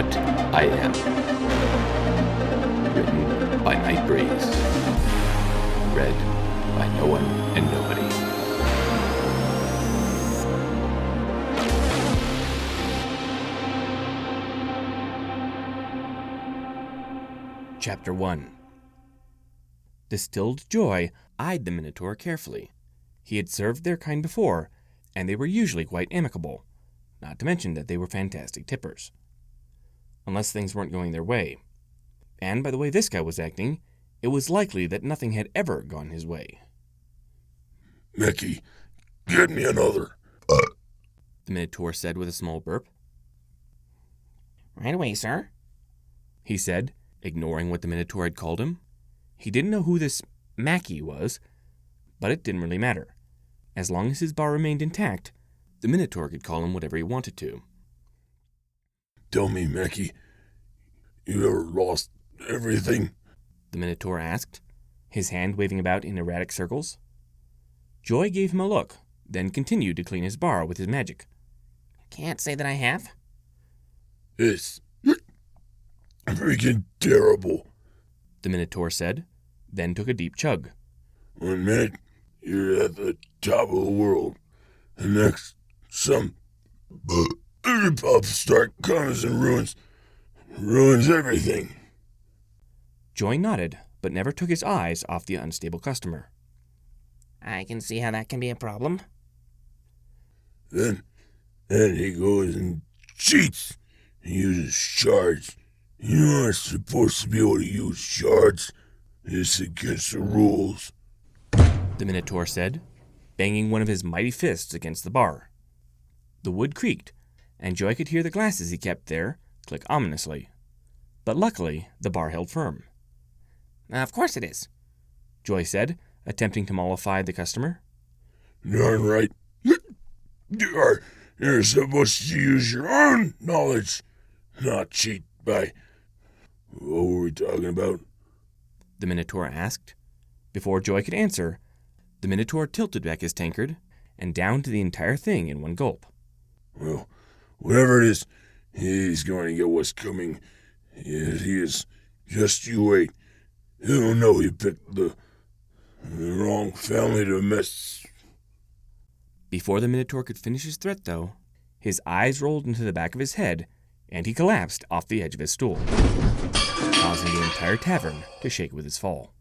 what I am. Written by Night Breeze. Read by no one and nobody. Chapter 1. Distilled Joy eyed the Minotaur carefully. He had served their kind before, and they were usually quite amicable, not to mention that they were fantastic tippers. Unless things weren't going their way. And by the way this guy was acting, it was likely that nothing had ever gone his way. "Mickey, get me another." The Minotaur said with a small burp. "Right away, sir," he said, ignoring what the Minotaur had called him. He didn't know who this Mackie was, but it didn't really matter. As long as his bar remained intact, the Minotaur could call him whatever he wanted to. "Tell me, Mickey, you ever lost everything?" the Minotaur asked, his hand waving about in erratic circles. Joy gave him a look, then continued to clean his bar with his magic. "Can't say that I have." "It's freaking terrible," the Minotaur said, then took a deep chug. "One minute, you're at the top of the world. The next, some upstart comes and ruins everything." Joy nodded, but never took his eyes off the unstable customer. "I can see how that can be a problem." Then he goes and cheats. He uses shards. You're not supposed to be able to use shards. It's against the rules," the Minotaur said, banging one of his mighty fists against the bar. The wood creaked, and Joy could hear the glasses he kept there click ominously. But luckily, the bar held firm. "Of course it is," Joy said, attempting to mollify the customer. "Darn right. You're supposed to use your own knowledge, not cheat by..." "What were we talking about?" the Minotaur asked. Before Joy could answer, the Minotaur tilted back his tankard and downed the entire thing in one gulp. "Well, whatever it is, he's going to get what's coming. He is. Just you wait. He'll know he picked the wrong family to mess." Before the Minotaur could finish his threat, though, his eyes rolled into the back of his head, and he collapsed off the edge of his stool, causing the entire tavern to shake with his fall.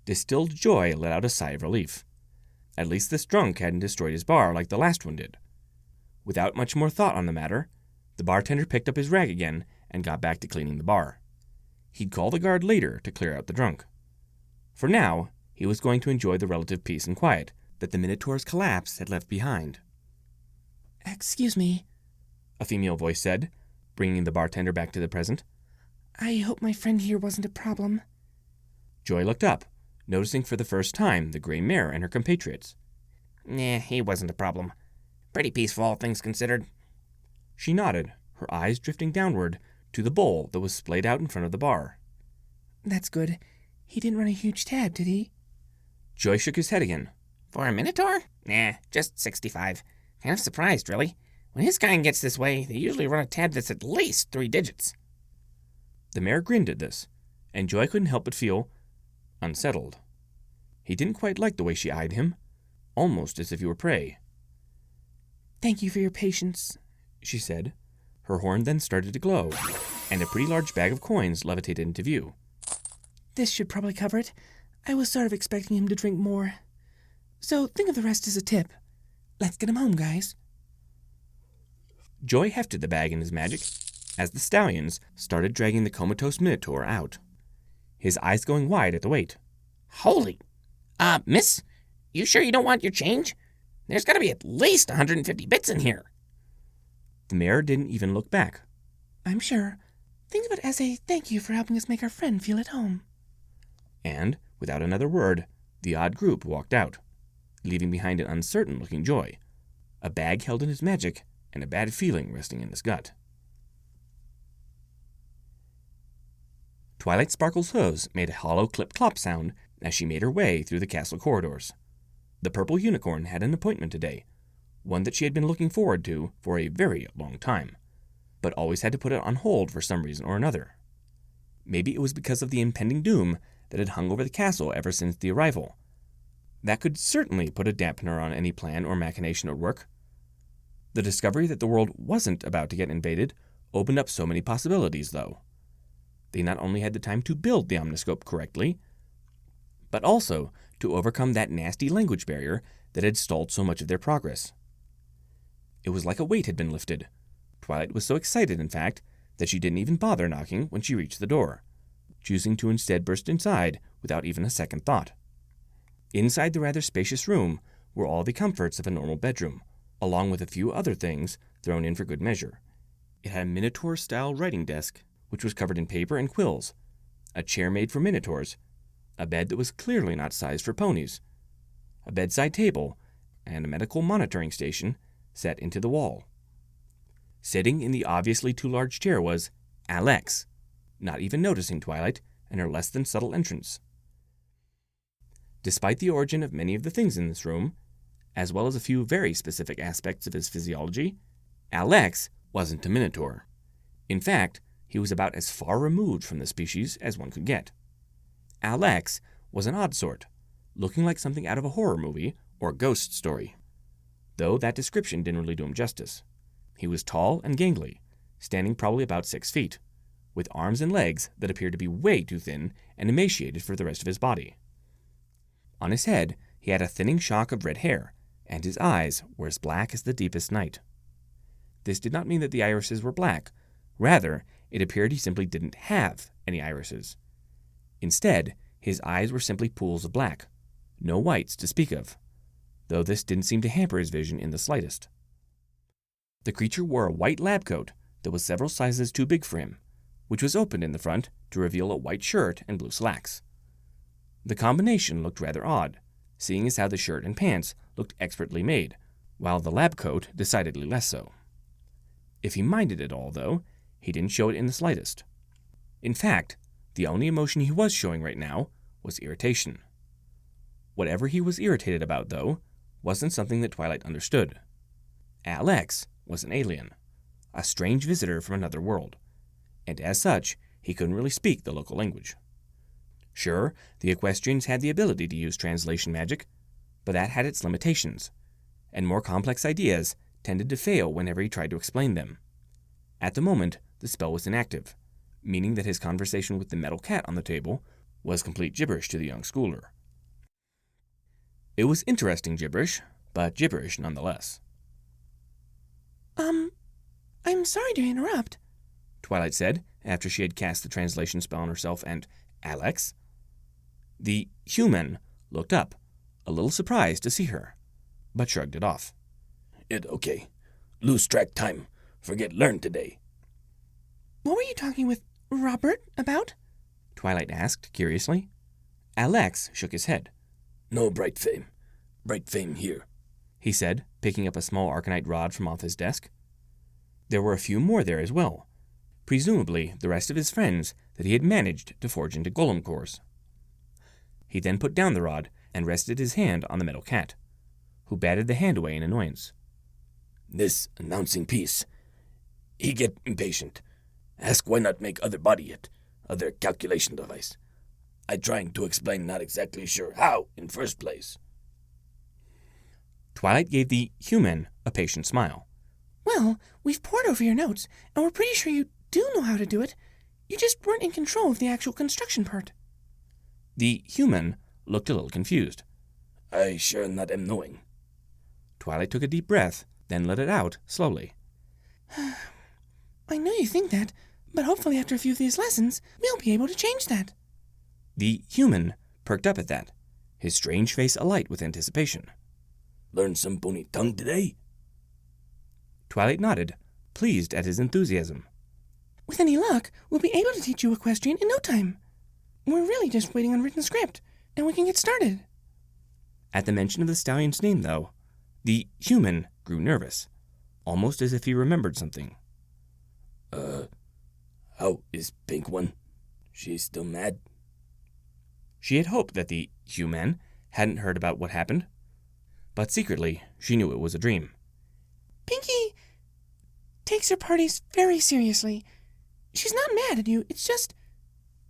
Distilled Joy let out a sigh of relief. At least this drunk hadn't destroyed his bar like the last one did. Without much more thought on the matter, the bartender picked up his rag again and got back to cleaning the bar. He'd call the guard later to clear out the drunk. For now, he was going to enjoy the relative peace and quiet that the Minotaur's collapse had left behind. "Excuse me," a female voice said, bringing the bartender back to the present. "I hope my friend here wasn't a problem." Joy looked up, noticing for the first time the gray mare and her compatriots. "Nah, he wasn't a problem. Pretty peaceful, all things considered." She nodded, her eyes drifting downward to the bowl that was splayed out in front of the bar. "That's good. He didn't run a huge tab, did he?" Joy shook his head again. "For a Minotaur? Nah, just 65. Kind of surprised, really. When his kind gets this way, they usually run a tab that's at least 3 digits. The mayor grinned at this, and Joy couldn't help but feel unsettled. He didn't quite like the way she eyed him, almost as if he were prey. "Thank you for your patience," she said. Her horn then started to glow, and a pretty large bag of coins levitated into view. "This should probably cover it. I was sort of expecting him to drink more. So think of the rest as a tip. Let's get him home, guys." Joy hefted the bag in his magic as the stallions started dragging the comatose Minotaur out, his eyes going wide at the weight. "Holy! Miss, you sure you don't want your change? There's got to be at least 150 bits in here." The mayor didn't even look back. "I'm sure. Think of it as a thank you for helping us make our friend feel at home." And, without another word, the odd group walked out, leaving behind an uncertain-looking Joy, a bag held in his magic, and a bad feeling resting in his gut. Twilight Sparkle's hooves made a hollow clip-clop sound as she made her way through the castle corridors. The purple unicorn had an appointment today, one that she had been looking forward to for a very long time. but always had to put it on hold for some reason or another. Maybe it was because of the impending doom that had hung over the castle ever since the arrival. That could certainly put a dampener on any plan or machination at work. The discovery that the world wasn't about to get invaded opened up so many possibilities, though. They not only had the time to build the omniscope correctly, but also to overcome that nasty language barrier that had stalled so much of their progress. It was like a weight had been lifted. Twilight was so excited, in fact, that she didn't even bother knocking when she reached the door, choosing to instead burst inside without even a second thought. Inside the rather spacious room were all the comforts of a normal bedroom, along with a few other things thrown in for good measure. It had a minotaur-style writing desk, which was covered in paper and quills, a chair made for minotaurs, a bed that was clearly not sized for ponies, a bedside table, and a medical monitoring station set into the wall. Sitting in the obviously too large chair was Alex, not even noticing Twilight and her less than subtle entrance. Despite the origin of many of the things in this room, as well as a few very specific aspects of his physiology, Alex wasn't a minotaur. In fact, he was about as far removed from the species as one could get. Alex was an odd sort, looking like something out of a horror movie or ghost story. Though that description didn't really do him justice. He was tall and gangly, standing probably about 6 feet, with arms and legs that appeared to be way too thin and emaciated for the rest of his body. On his head, he had a thinning shock of red hair, and his eyes were as black as the deepest night. This did not mean that the irises were black. Rather, it appeared he simply didn't have any irises. Instead, his eyes were simply pools of black, no whites to speak of, though this didn't seem to hamper his vision in the slightest. The creature wore a white lab coat that was several sizes too big for him, which was opened in the front to reveal a white shirt and blue slacks. The combination looked rather odd, seeing as how the shirt and pants looked expertly made, while the lab coat decidedly less so. If he minded it all, though, he didn't show it in the slightest. In fact, the only emotion he was showing right now was irritation. Whatever he was irritated about, though, wasn't something that Twilight understood. Alex was an alien, a strange visitor from another world, and as such, he couldn't really speak the local language. Sure, the equestrians had the ability to use translation magic, but that had its limitations, and more complex ideas tended to fail whenever he tried to explain them. At the moment, the spell was inactive, meaning that his conversation with the metal cat on the table was complete gibberish to the young schooler. It was interesting gibberish, but gibberish nonetheless. I'm sorry to interrupt, Twilight said, after she had cast the translation spell on herself and Alex. The human looked up, a little surprised to see her, but shrugged it off. It okay. Lose track time. Forget learn today. What were you talking with Robert about? Twilight asked, curiously. Alex shook his head. No bright fame. Bright fame here, he said, picking up a small arcanite rod from off his desk. There were a few more there as well, presumably the rest of his friends that he had managed to forge into golem cores. He then put down the rod and rested his hand on the metal cat, who batted the hand away in annoyance. This announcing piece. He get impatient. Ask why not make other body it, other calculation device. I trying to explain, not exactly sure how in first place. Twilight gave the human a patient smile. Well, we've pored over your notes, and we're pretty sure you do know how to do it. You just weren't in control of the actual construction part. The human looked a little confused. I sure not am knowing. Twilight took a deep breath, then let it out slowly. I know you think that, but hopefully after a few of these lessons, we'll be able to change that. The human perked up at that, his strange face alight with anticipation. Learn some pony tongue today? Twilight nodded, pleased at his enthusiasm. With any luck, we'll be able to teach you equestrian in no time. We're really just waiting on written script, and we can get started. At the mention of the stallion's name, though, the human grew nervous, almost as if he remembered something. How is Pink One? She's still mad? She had hoped that the human hadn't heard about what happened, but secretly she knew it was a dream. Pinky, takes her parties very seriously. She's not mad at you, it's just...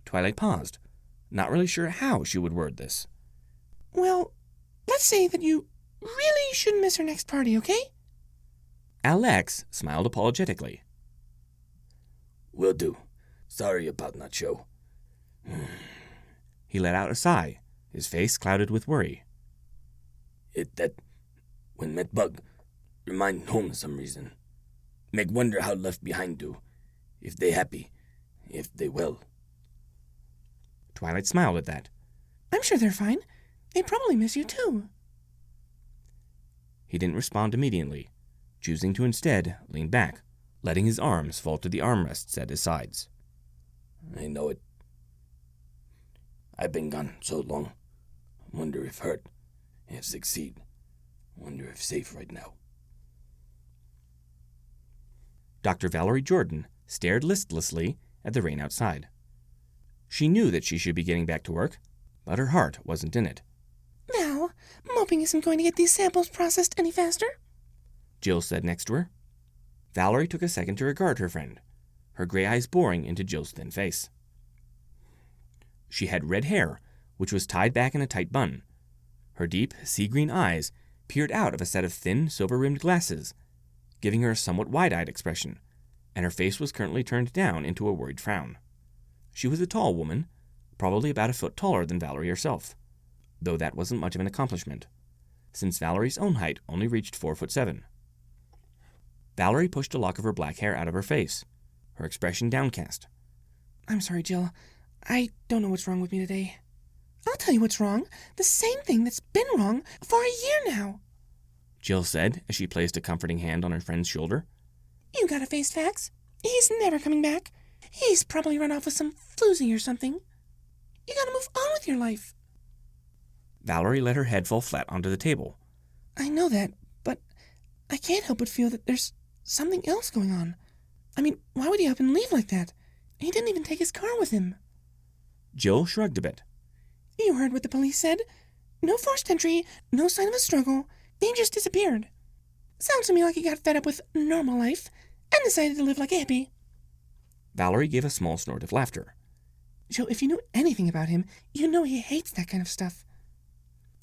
Twilight paused, not really sure how she would word this. Well, let's say that you really shouldn't miss her next party, okay? Alex smiled apologetically. Will do. Sorry about not show. He let out a sigh, his face clouded with worry. That when met bug, remind home some reason. Make wonder how left behind do. If they happy, if they well. Twilight smiled at that. I'm sure they're fine. They probably miss you too. He didn't respond immediately, choosing to instead lean back, letting his arms fall to the armrests at his sides. I know it. I've been gone so long. Wonder if hurt, if succeed. Wonder if safe right now. Dr. Valerie Jordan stared listlessly at the rain outside. She knew that she should be getting back to work, but her heart wasn't in it. Val, moping isn't going to get these samples processed any faster. Jill said next to her. Valerie took a second to regard her friend, her gray eyes boring into Jill's thin face. She had red hair, which was tied back in a tight bun. Her deep, sea-green eyes peered out of a set of thin, silver-rimmed glasses, giving her a somewhat wide-eyed expression, and her face was currently turned down into a worried frown. She was a tall woman, probably about a foot taller than Valerie herself, though that wasn't much of an accomplishment, since Valerie's own height only reached 4'7". Valerie pushed a lock of her black hair out of her face, her expression downcast. I'm sorry, Jill. I don't know what's wrong with me today. I'll tell you what's wrong. The same thing that's been wrong for a year now. Jill said as she placed a comforting hand on her friend's shoulder. You gotta face facts. He's never coming back. He's probably run off with some floozy or something. You gotta move on with your life. Valerie let her head fall flat onto the table. I know that, but I can't help but feel that there's something else going on. I mean, why would he up and leave like that? He didn't even take his car with him. Jill shrugged a bit. You heard what the police said. No forced entry, no sign of a struggle. He just disappeared. Sounds to me like he got fed up with normal life and decided to live like a hippie. Valerie gave a small snort of laughter. Joe, if you knew anything about him, you know he hates that kind of stuff.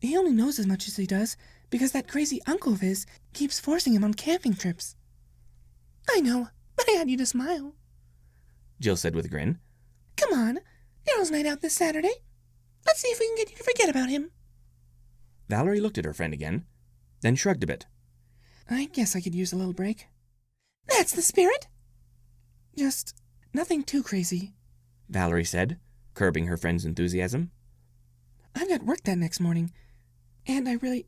He only knows as much as he does because that crazy uncle of his keeps forcing him on camping trips. I know, but I had you to smile. Jill said with a grin. Come on, girls' night out this Saturday. Let's see if we can get you to forget about him. Valerie looked at her friend again, then shrugged a bit. I guess I could use a little break. That's the spirit. Just nothing too crazy, Valerie said, curbing her friend's enthusiasm. I've got work that next morning, and I really...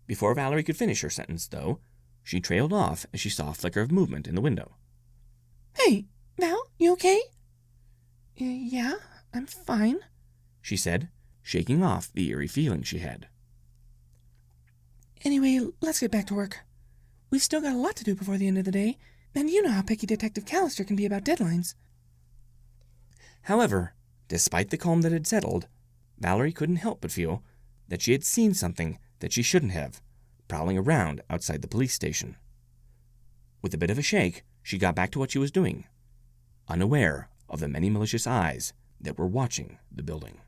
Before Valerie could finish her sentence, though, she trailed off as she saw a flicker of movement in the window. Hey, Val, you okay? Yeah, I'm fine, she said, shaking off the eerie feeling she had. Anyway, let's get back to work. We've still got a lot to do before the end of the day, and you know how picky Detective Callister can be about deadlines. However, despite the calm that had settled, Valerie couldn't help but feel that she had seen something that she shouldn't have, prowling around outside the police station. With a bit of a shake, she got back to what she was doing, unaware of the many malicious eyes that were watching the building.